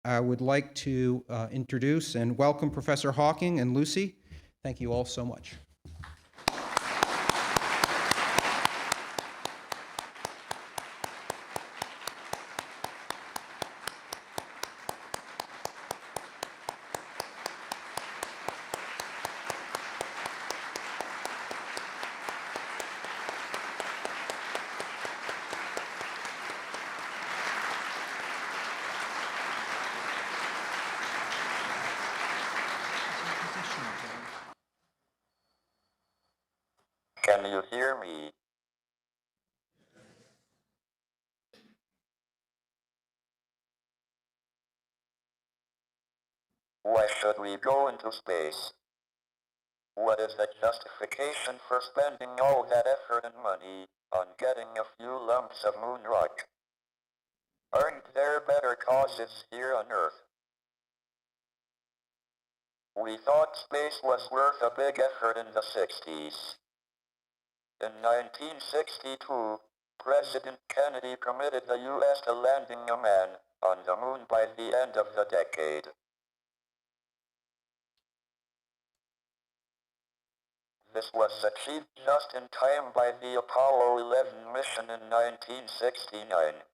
I would like to introduce and welcome Professor Hawking and Lucy. Thank you all so much. Can you hear me? Why should we go into space? What is the justification for spending all that effort and money on getting a few lumps of moon rock? Aren't there better causes here on Earth? We thought space was worth a big effort in the 60s. In 1962, President Kennedy committed the U.S. to landing a man on the moon by the end of the decade. This was achieved just in time by the Apollo 11 mission in 1969.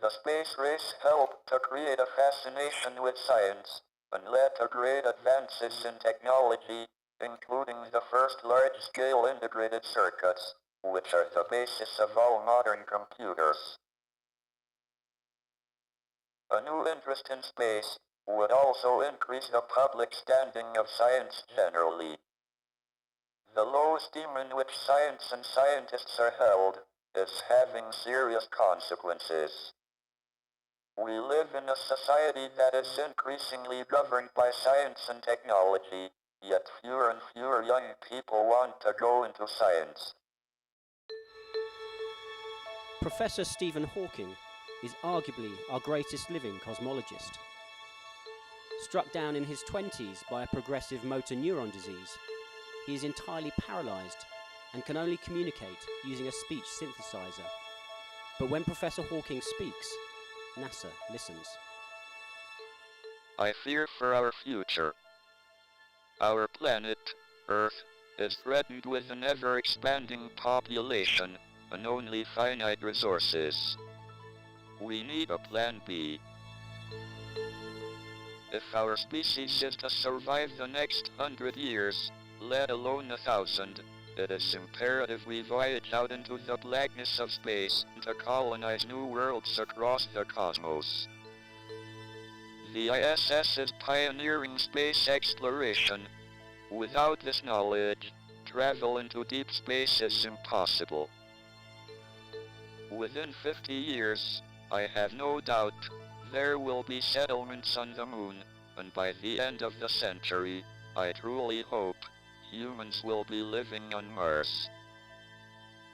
The space race helped to create a fascination with science and led to great advances in technology, including the first large-scale integrated circuits, which are the basis of all modern computers. A new interest in space would also increase the public standing of science generally. The low esteem in which science and scientists are held is having serious consequences. We live in a society that is increasingly governed by science and technology, yet fewer and fewer young people want to go into science. Professor Stephen Hawking is arguably our greatest living cosmologist. Struck down in his 20s by a progressive motor neuron disease, he is entirely paralyzed and can only communicate using a speech synthesizer. But when Professor Hawking speaks, NASA listens. I fear for our future. Our planet, Earth, is threatened with an ever-expanding population and only finite resources. We need a plan B. If our species is to survive the next 100 years, let alone 1,000, it is imperative we voyage out into the blackness of space to colonize new worlds across the cosmos. The ISS is pioneering space exploration. Without this knowledge, travel into deep space is impossible. Within 50 years, I have no doubt, there will be settlements on the moon, and by the end of the century, I truly hope, humans will be living on Mars.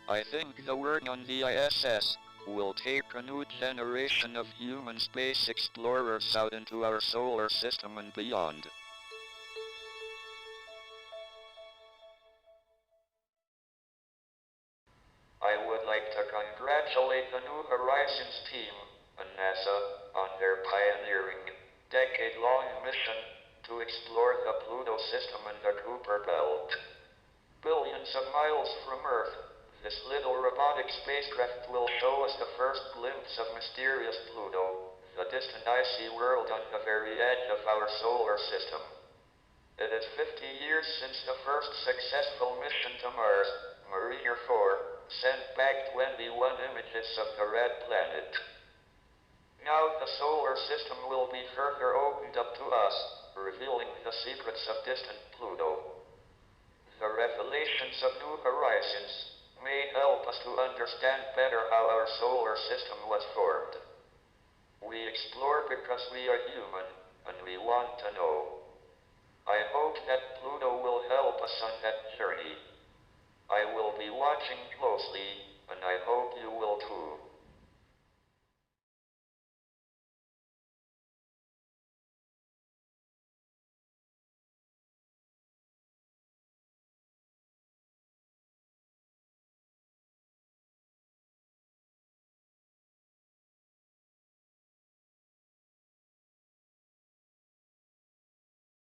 I think the work on the ISS will take a new generation of human space explorers out into our solar system and beyond. I would like to congratulate the New Horizons team and NASA on their pioneering, decade-long mission to explore the Pluto system and the Kuiper Belt. Billions of miles from Earth, this little robotic spacecraft will show us the first glimpse of mysterious Pluto, the distant icy world on the very edge of our solar system. It is 50 years since the first successful mission to Mars, Mariner 4, sent back 21 images of the red planet. Now the solar system will be further opened up to us, revealing the secrets of distant Pluto. The revelations of New Horizons may help us to understand better how our solar system was formed. We explore because we are human, and we want to know. I hope that Pluto will help us on that journey. I will be watching closely, and I hope you will too.